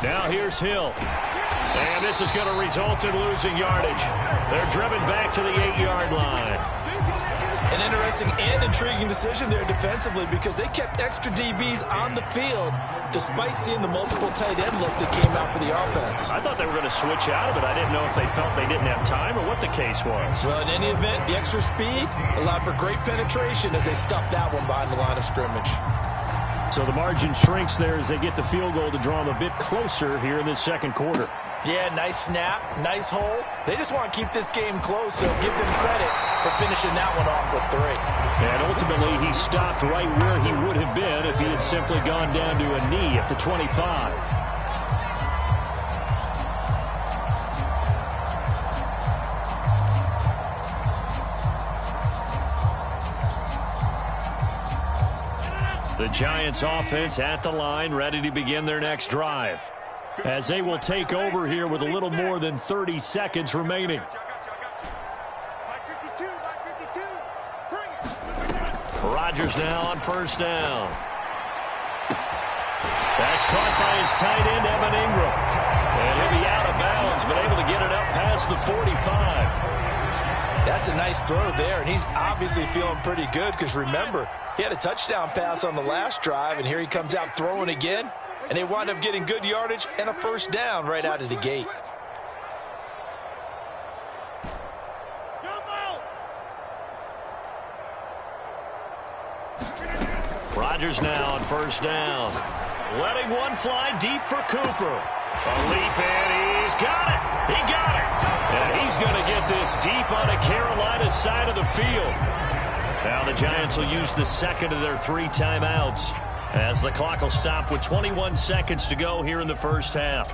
Now here's Hill. And this is going to result in losing yardage. They're driven back to the 8-yard line. An interesting and intriguing decision there defensively because they kept extra DBs on the field despite seeing the multiple tight end look that came out for the offense. I thought they were going to switch out of it. I didn't know if they felt they didn't have time or what the case was. Well, in any event, the extra speed allowed for great penetration as they stuffed that one behind the line of scrimmage. So the margin shrinks there as they get the field goal to draw them a bit closer here in this second quarter. Yeah, nice snap, nice hole. They just want to keep this game close, so give them credit for finishing that one off with 3. And ultimately, he stopped right where he would have been if he had simply gone down to a knee at the 25. The Giants offense at the line, ready to begin their next drive, as they will take over here with a little more than 30 seconds remaining. Rodgers now on first down. That's caught by his tight end, Evan Ingram. And he'll be out of bounds, but able to get it up past the 45. That's a nice throw there, and he's obviously feeling pretty good because, remember, he had a touchdown pass on the last drive, and here he comes out throwing again. And they wind up getting good yardage and a first down right out of the gate. Rodgers now on first down. Letting one fly deep for Cooper. A leap in. He's got it. He got it. And he's going to get this deep on the Carolina side of the field. Now the Giants will use the second of their 3 timeouts, as the clock will stop with 21 seconds to go here in the first half.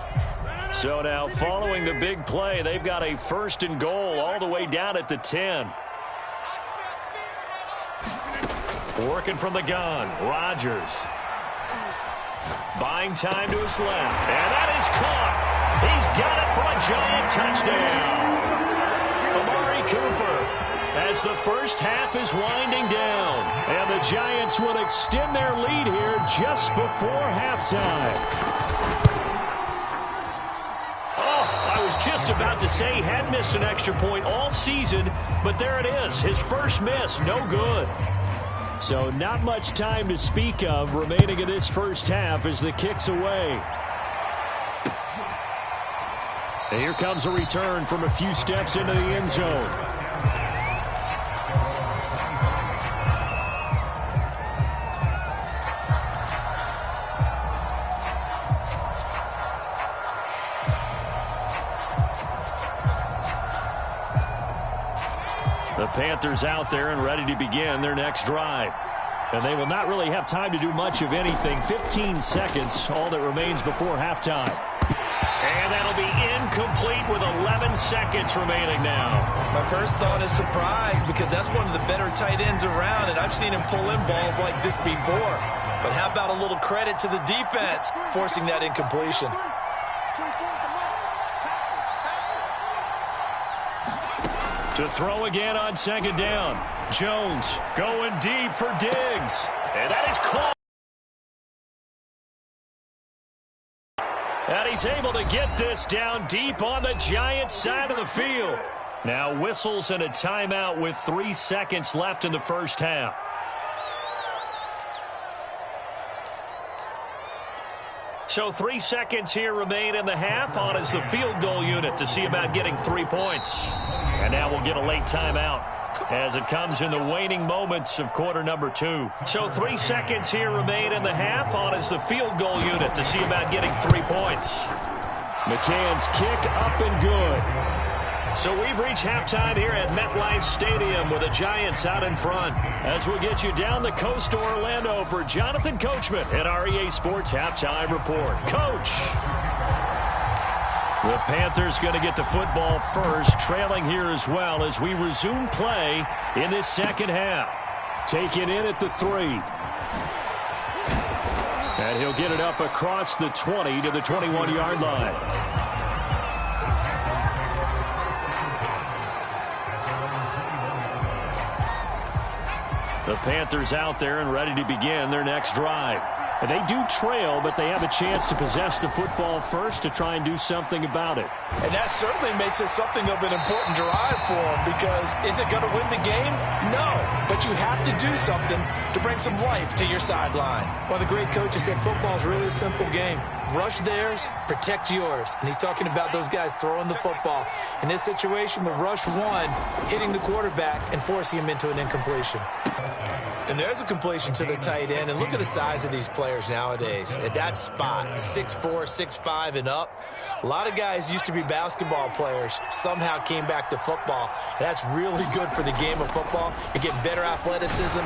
So now, following the big play, they've got a first and goal all the way down at the 10. Working from the gun, Rodgers. Buying time to his left, and that is caught. He's got it for a Giant touchdown. Amari Cooper, as the first half is winding down, and the Giants will extend their lead here just before halftime. Oh, I was just about to say he had missed an extra point all season, but there it is, his first miss, no good. So not much time to speak of remaining in this first half as the kick's away. And here comes a return from a few steps into the end zone. The Panthers out there and ready to begin their next drive. And they will not really have time to do much of anything. 15 seconds, all that remains before halftime. And that'll be incomplete with 11 seconds remaining now. My first thought is surprise because that's one of the better tight ends around, and I've seen him pull in balls like this before. But how about a little credit to the defense forcing that incompletion? To throw again on second down. Jones going deep for Diggs. And that is caught. And he's able to get this down deep on the Giants side of the field. Now whistles and a timeout with 3 seconds left in the first half. So 3 seconds here remain in the half. On is the field goal unit to see about getting 3 points. And now we'll get a late timeout as it comes in the waning moments of quarter number 2. So 3 seconds here remain in the half. On is the field goal unit to see about getting 3 points. McCann's kick up and good. So we've reached halftime here at MetLife Stadium with the Giants out in front. As we'll get you down the coast to Orlando for Jonathan Coachman at our EA Sports Halftime Report. Coach! The Panthers going to get the football first, trailing here as well as we resume play in this second half. Taken in at the 3. And he'll get it up across the 20 to the 21-yard line. The Panthers out there and ready to begin their next drive. And they do trail, but they have a chance to possess the football first to try and do something about it. And that certainly makes it something of an important drive for them, because is it going to win the game? No, but you have to do something to bring some life to your sideline. One of the great coaches said football is really a simple game. Rush theirs, protect yours. And he's talking about those guys throwing the football. In this situation, the rush one, hitting the quarterback and forcing him into an incompletion. And there's a completion to the tight end. And look at the size of these players nowadays. At that spot, 6'4", 6'5", and up. A lot of guys used to be basketball players, somehow came back to football. And that's really good for the game of football. You're getting better athleticism,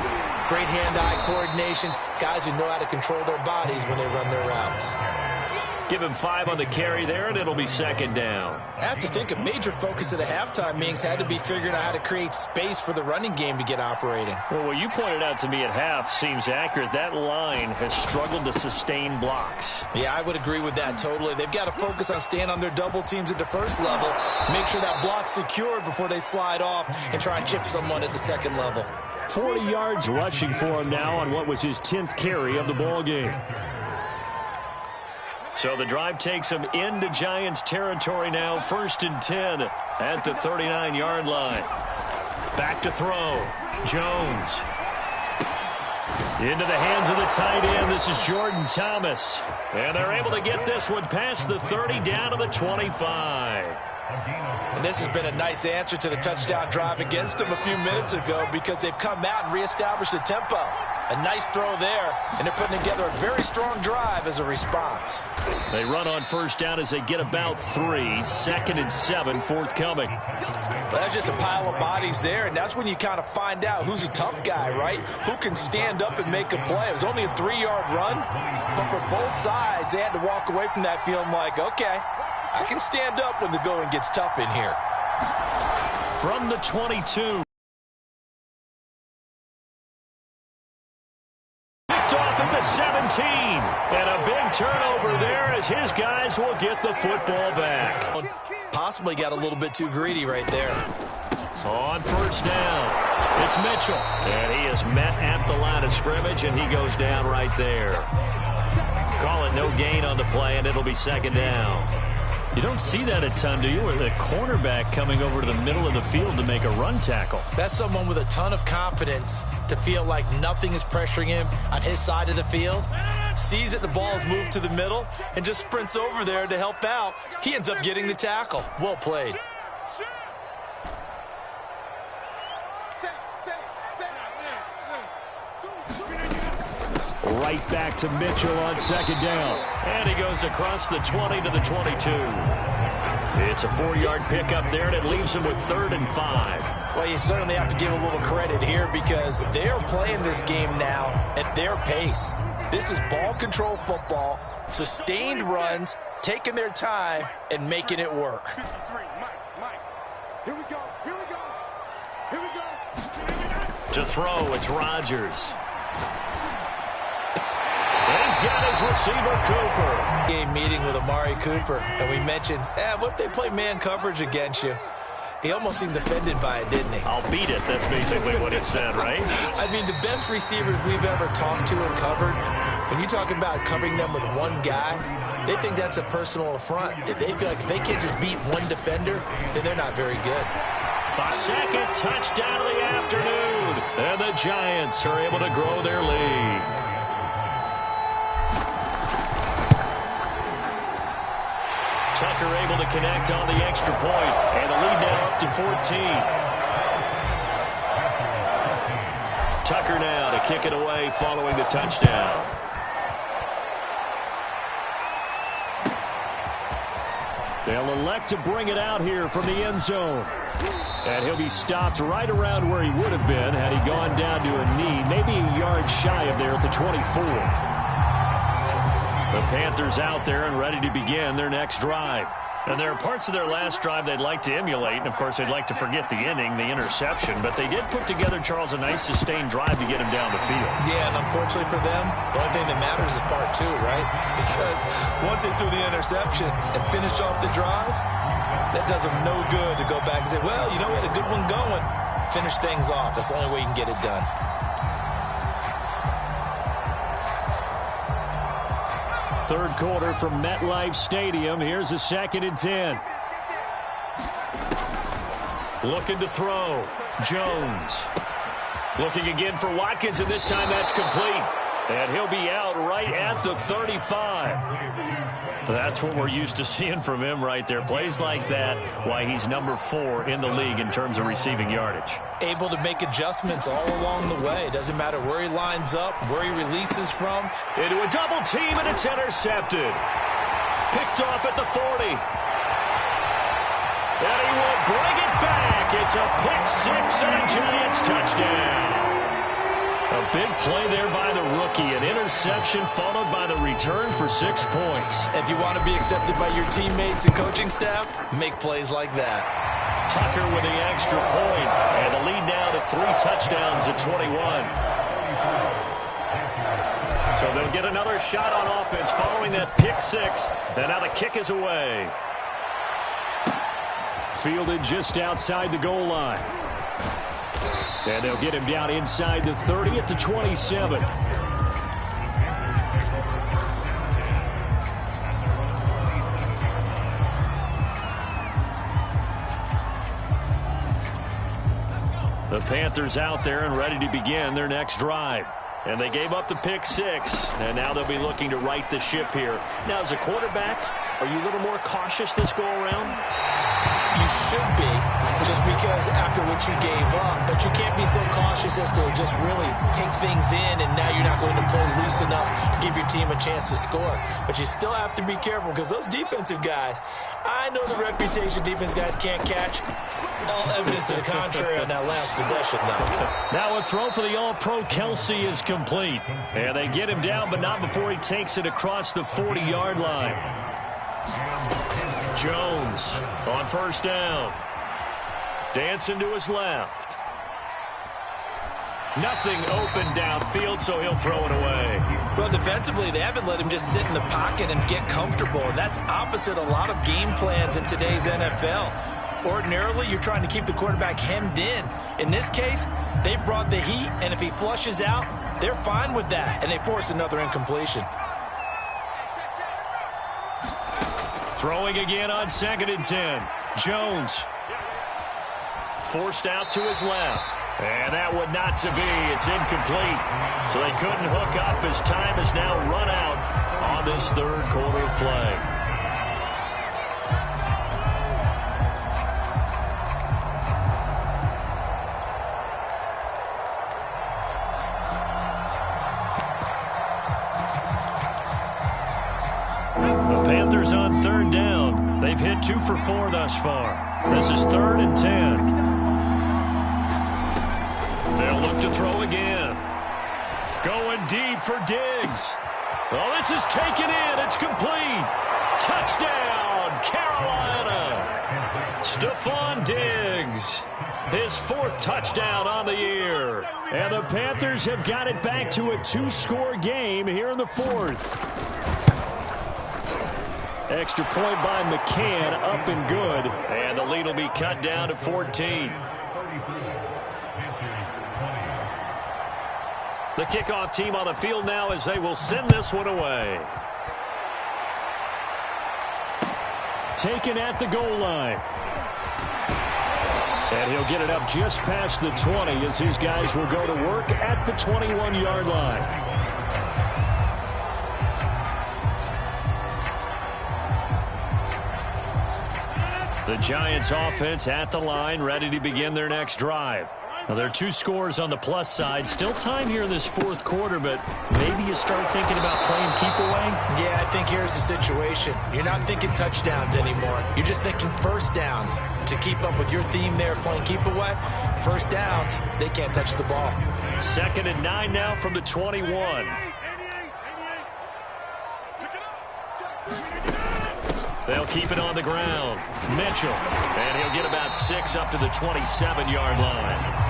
great hand-eye coordination, guys who know how to control their bodies when they run their routes. Give him 5 on the carry there, and it'll be second down. I have to think a major focus of the halftime meetings had to be figuring out how to create space for the running game to get operating. Well, what you pointed out to me at half seems accurate. That line has struggled to sustain blocks. Yeah, I would agree with that totally. They've got to focus on staying on their double teams at the first level, make sure that block's secured before they slide off and try and chip someone at the second level. 40 yards rushing for him now on what was his 10th carry of the ball game. So the drive takes him into Giants territory now, 1st and 10 at the 39-yard line. Back to throw. Jones. Into the hands of the tight end. This is Jordan Thomas. And they're able to get this one past the 30 down to the 25. And this has been a nice answer to the touchdown drive against them a few minutes ago, because they've come out and reestablished the tempo. A nice throw there, and they're putting together a very strong drive as a response. They run on first down as they get about 3. 2nd and 7 forthcoming. Well, that's just a pile of bodies there, and that's when you kind of find out who's a tough guy, right? Who can stand up and make a play. It was only a 3-yard run, but for both sides, they had to walk away from that feeling like, okay, I can stand up when the going gets tough in here. From the 22. Off at the 17, and a big turnover there as his guys will get the football back. Possibly got a little bit too greedy right there. On first down, it's Mitchell, and he is met at the line of scrimmage, and he goes down right there. Call it no gain on the play, and it'll be second down. You don't see that a ton, do you? Where the cornerback coming over to the middle of the field to make a run tackle. That's someone with a ton of confidence to feel like nothing is pressuring him on his side of the field. Sees that the ball's moved to the middle and just sprints over there to help out. He ends up getting the tackle. Well played. Right back to Mitchell on second down. And he goes across the 20 to the 22. It's a 4-yard pickup there, and it leaves him with 3rd and 5. Well, you certainly have to give a little credit here, because they're playing this game now at their pace. This is ball control football, sustained runs, taking their time, and making it work. Here we go. To throw, it's Rodgers. He's got his receiver, Cooper. Game meeting with Amari Cooper, and we mentioned, what if they play man coverage against you? He almost seemed offended by it, didn't he? I'll beat it. That's basically what he said, right? I mean, the best receivers we've ever talked to and covered, when you talk about covering them with one guy, they think that's a personal affront. They feel like if they can't just beat one defender, then they're not very good. 2nd touchdown of the afternoon. And the Giants are able to grow their lead. Tucker able to connect on the extra point, and the lead now up to 14. Tucker now to kick it away following the touchdown. They'll elect to bring it out here from the end zone. And he'll be stopped right around where he would have been had he gone down to a knee, maybe a yard shy of there at the 24. The Panthers out there and ready to begin their next drive. And there are parts of their last drive they'd like to emulate, and of course they'd like to forget the inning, the interception, but they did put together, Charles, a nice sustained drive to get him down the field. Yeah, and unfortunately for them, the only thing that matters is part 2, right? Because once they threw the interception and finished off the drive, that does them no good to go back and say, well, you know, we had a good one going. Finish things off. That's the only way you can get it done. Third quarter from MetLife Stadium. Here's a 2nd and 10. Looking to throw. Jones. Looking again for Watkins, and this time that's complete. And he'll be out right at the 35. That's what we're used to seeing from him right there. Plays like that, why he's number 4 in the league in terms of receiving yardage. Able to make adjustments all along the way. Doesn't matter where he lines up, where he releases from. Into a double team, and it's intercepted. Picked off at the 40. And he will bring it back. It's a pick 6 and a Giants touchdown. A big play there by the rookie. An interception followed by the return for 6 points. If you want to be accepted by your teammates and coaching staff, make plays like that. Tucker with the extra point. And the lead now to 3 touchdowns at 21. So they'll get another shot on offense following that pick 6. And now the kick is away. Fielded just outside the goal line. And they'll get him down inside the 30 at the 27. The Panthers out there and ready to begin their next drive. And they gave up the pick 6, and now they'll be looking to right the ship here. Now, as a quarterback, are you a little more cautious this go-around? You should be, just because after what you gave up. But you can't be so cautious as to just really take things in, and now you're not going to play loose enough to give your team a chance to score. But you still have to be careful, because those defensive guys, I know the reputation defense guys can't catch. All evidence to the contrary on that last possession, though. Now a throw for the All-Pro Kelsey is complete. And they get him down, but not before he takes it across the 40-yard line. Jones on first down. Dancing to his left. Nothing open downfield, so he'll throw it away. Well, defensively, they haven't let him just sit in the pocket and get comfortable, and that's opposite a lot of game plans in today's NFL. Ordinarily, you're trying to keep the quarterback hemmed in. In this case, they brought the heat, and if he flushes out, they're fine with that, and they force another incompletion. Throwing again on 2nd and 10. Jones. Forced out to his left. And that would not to be. It's incomplete. So they couldn't hook up as time has now run out on this third quarter of play. Panthers on third down. They've hit 2 for 4 thus far. This is 3rd and 10. They'll look to throw again. Going deep for Diggs. Oh, this is taken in. It's complete. Touchdown, Carolina. Stephon Diggs. His 4th touchdown on the year. And the Panthers have got it back to a 2-score game here in the 4th. Extra point by McCann, up and good. And the lead will be cut down to 14. The kickoff team on the field now as they will send this one away. Taken at the goal line. And he'll get it up just past the 20 as his guys will go to work at the 21-yard line. The Giants offense at the line, ready to begin their next drive. Now, there are 2 scores on the plus side. Still time here in this 4th quarter, but maybe you start thinking about playing keep away? Yeah, I think here's the situation. You're not thinking touchdowns anymore. You're just thinking first downs. To keep up with your theme there, playing keep away, first downs, they can't touch the ball. 2nd and 9 now from the 21. They'll keep it on the ground. Mitchell. And he'll get about 6 up to the 27-yard line.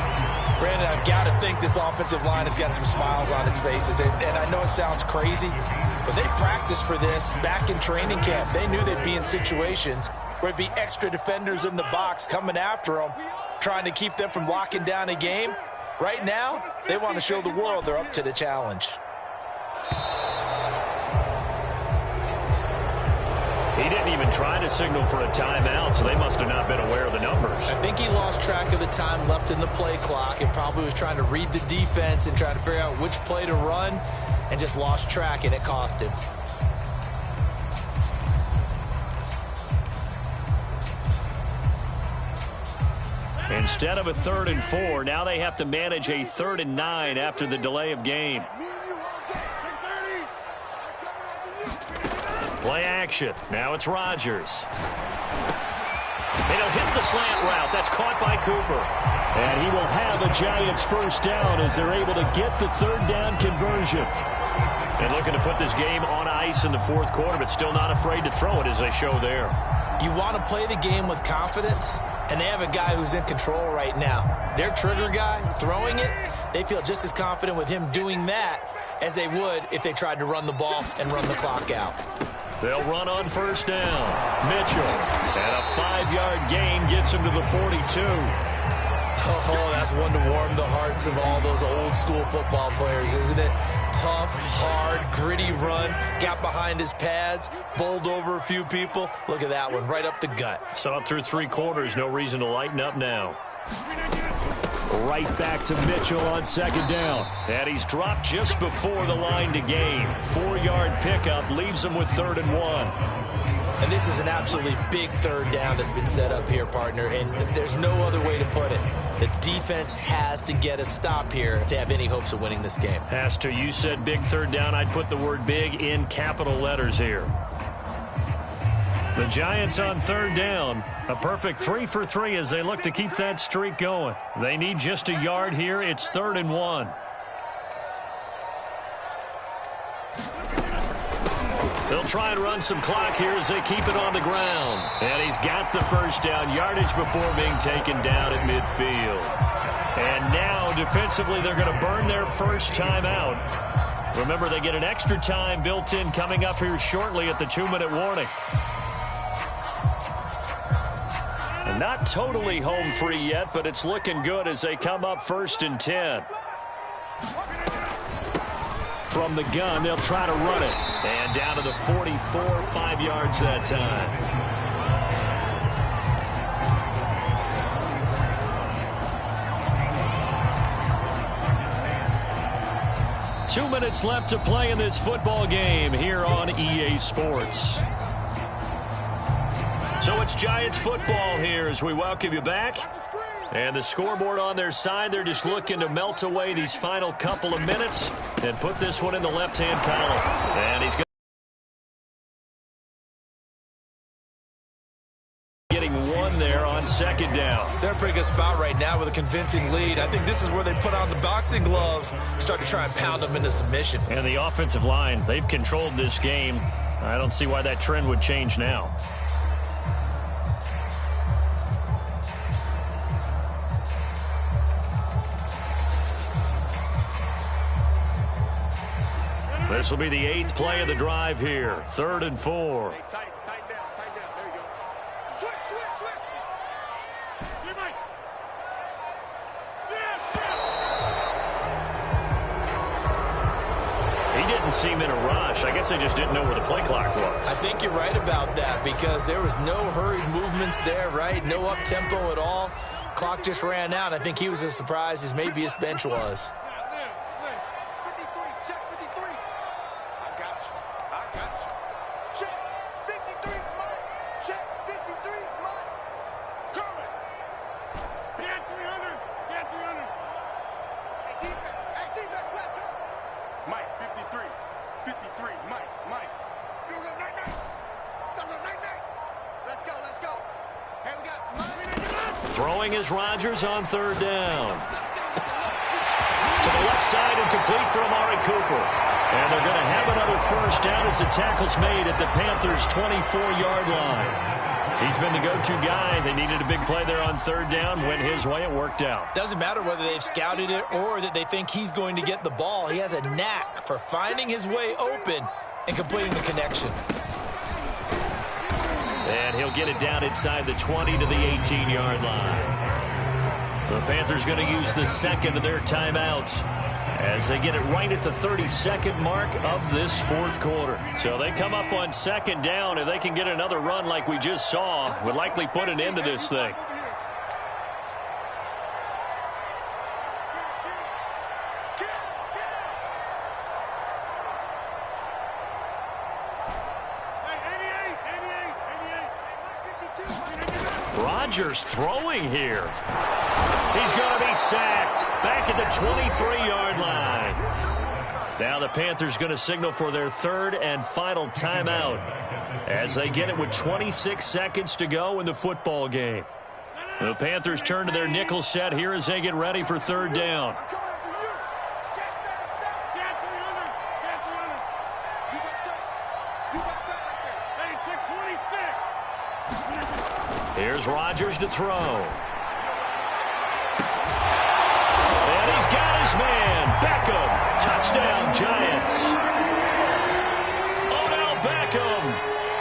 Brandon, I've got to think this offensive line has got some smiles on its faces. And I know it sounds crazy, but they practiced for this back in training camp. They knew they'd be in situations where it'd be extra defenders in the box coming after them, trying to keep them from locking down a game. Right now, they want to show the world they're up to the challenge. He didn't even try to signal for a timeout, so they must have not been aware of the numbers. I think he lost track of the time left in the play clock and probably was trying to read the defense and trying to figure out which play to run and just lost track, and it cost him. Instead of a 3rd and 4, now they have to manage a 3rd and 9 after the delay of game. Play action. Now it's Rodgers. And he'll hit the slant route. That's caught by Cooper. And he will have a Giants first down as they're able to get the 3rd down conversion. And looking to put this game on ice in the 4th quarter, but still not afraid to throw it as they show there. You want to play the game with confidence, and they have a guy who's in control right now. Their trigger guy, throwing it, they feel just as confident with him doing that as they would if they tried to run the ball and run the clock out. They'll run on first down. Mitchell, and a 5-yard gain gets him to the 42. Oh, that's one to warm the hearts of all those old-school football players, isn't it? Tough, hard, gritty run, got behind his pads, bowled over a few people. Look at that one, right up the gut. Saw it through 3 quarters, no reason to lighten up now. Right back to Mitchell on 2nd down. And he's dropped just before the line to gain. 4-yard pickup leaves him with 3rd and 1. And this is an absolutely big 3rd down that's been set up here, partner, and there's no other way to put it. The defense has to get a stop here if they have any hopes of winning this game. Has to. You said big 3rd down. I'd put the word big in capital letters here. The Giants on 3rd down. A perfect 3 for 3 as they look to keep that streak going. They need just a yard here. It's 3rd and 1. They'll try and run some clock here as they keep it on the ground. And he's got the first down, yardage before being taken down at midfield. And now, defensively, they're going to burn their first time out. Remember, they get an extra time built in coming up here shortly at the 2-minute warning. And not totally home free yet, but it's looking good as they come up 1st and 10. From the gun, they'll try to run it. And down to the 44, 5 yards that time. Two minutes left to play in this football game here on EA Sports. So it's Giants football here as we welcome you back. And the scoreboard on their side, they're just looking to melt away these final couple of minutes and put this one in the left-hand column. And he's getting one there on 2nd down. They're in a pretty good spot right now with a convincing lead. I think this is where they put on the boxing gloves, start to try and pound them into submission. And the offensive line, they've controlled this game. I don't see why that trend would change now. This will be the 8th play of the drive here. 3rd and 4. Hey, tighten down. There you go. Switch. Here, Mike. He didn't seem in a rush. I guess they just didn't know where the play clock was. I think you're right about that because there was no hurried movements there, right? No up-tempo at all. Clock just ran out. I think he was as surprised as maybe his bench was. Throwing is Rodgers on 3rd down. To the left side and complete for Amari Cooper. And they're going to have another first down as the tackle's made at the Panthers' 24-yard line. He's been the go-to guy. They needed a big play there on 3rd down. Went his way. It worked out. Doesn't matter whether they've scouted it or that they think he's going to get the ball. He has a knack for finding his way open and completing the connection. And he'll get it down inside the 20 to the 18-yard line. The Panthers going to use the 2nd of their timeouts as they get it right at the 32nd mark of this fourth quarter. So they come up on second down. If they can get another run like we just saw, would likely put an end to this thing. Rodgers throwing here. He's going to be sacked back at the 23-yard line. Now the Panthers going to signal for their third and final timeout as they get it with 26 seconds to go in the football game. The Panthers turn to their nickel set here as they get ready for third down. Here's Rodgers to throw. And he's got his man. Beckham. Touchdown, Giants. Odell Beckham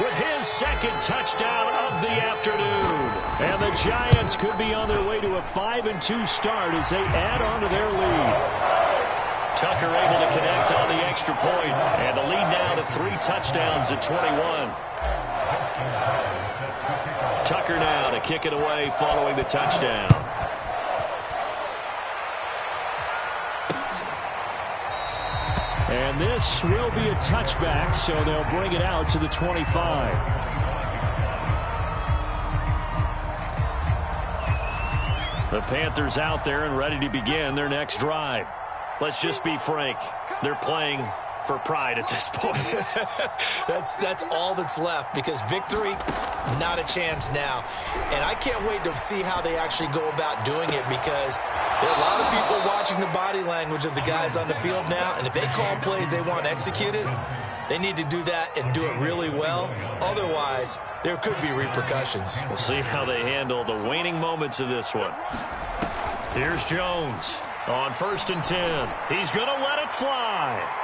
with his second touchdown of the afternoon. And the Giants could be on their way to a 5-2 start as they add on to their lead. Tucker able to connect on the extra point. And the lead now to 3 touchdowns at 21. Tucker now to kick it away following the touchdown. And this will be a touchback, so they'll bring it out to the 25. The Panthers out there and ready to begin their next drive. Let's just be frank. They're playing for pride at this point. That's all that's left, because victory, not a chance now. And I can't wait to see how they actually go about doing it, because there are a lot of people watching the body language of the guys on the field now, and if they call plays they want executed, they need to do that and do it really well. Otherwise, there could be repercussions. We'll see how they handle the waning moments of this one. Here's Jones on 1st and 10. He's going to let it fly.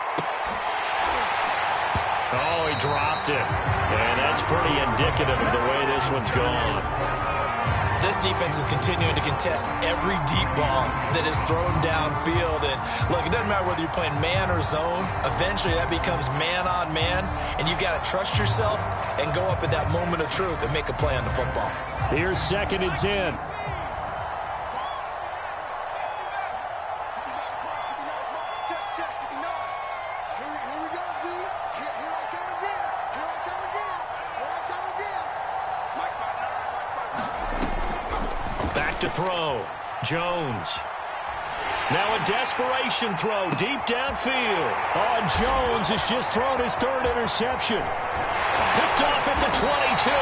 Oh, he dropped it. And that's pretty indicative of the way this one's gone. This defense is continuing to contest every deep ball that is thrown downfield. And, look, it doesn't matter whether you're playing man or zone. Eventually, that becomes man-on-man. And you've got to trust yourself and go up at that moment of truth and make a play on the football. Here's 2nd and 10. To throw. Jones. Now a desperation throw deep downfield. Oh, Jones has just thrown his 3rd interception. Picked off at the 22.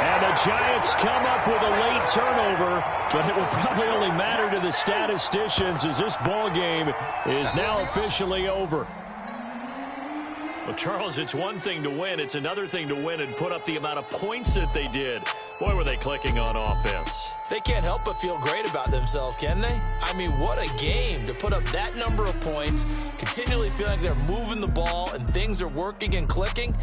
And the Giants come up with a late turnover, but it will probably only matter to the statisticians as this ball game is now officially over. Well, Charles, it's one thing to win. It's another thing to win and put up the amount of points that they did. Boy, were they clicking on offense. They can't help but feel great about themselves, can they? I mean, what a game to put up that number of points, continually feeling like they're moving the ball and things are working and clicking.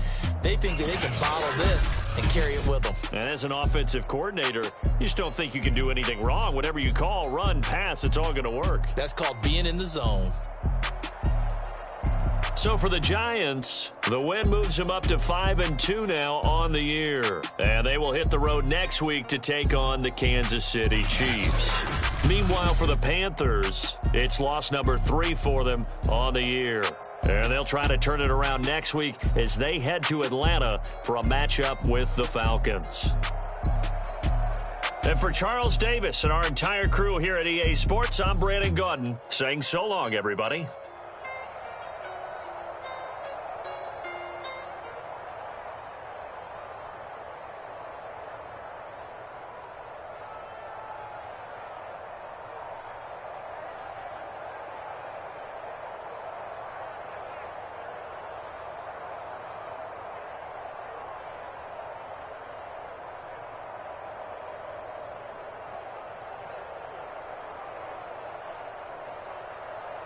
They think that they can bottle this and carry it with them. And as an offensive coordinator, you just don't think you can do anything wrong. Whatever you call, run, pass, it's all going to work. That's called being in the zone. So for the Giants, the win moves them up to 5-2 now on the year. And they will hit the road next week to take on the Kansas City Chiefs. Meanwhile, for the Panthers, it's loss number 3 for them on the year. And they'll try to turn it around next week as they head to Atlanta for a matchup with the Falcons. And for Charles Davis and our entire crew here at EA Sports, I'm Brandon Gaudin saying so long, everybody.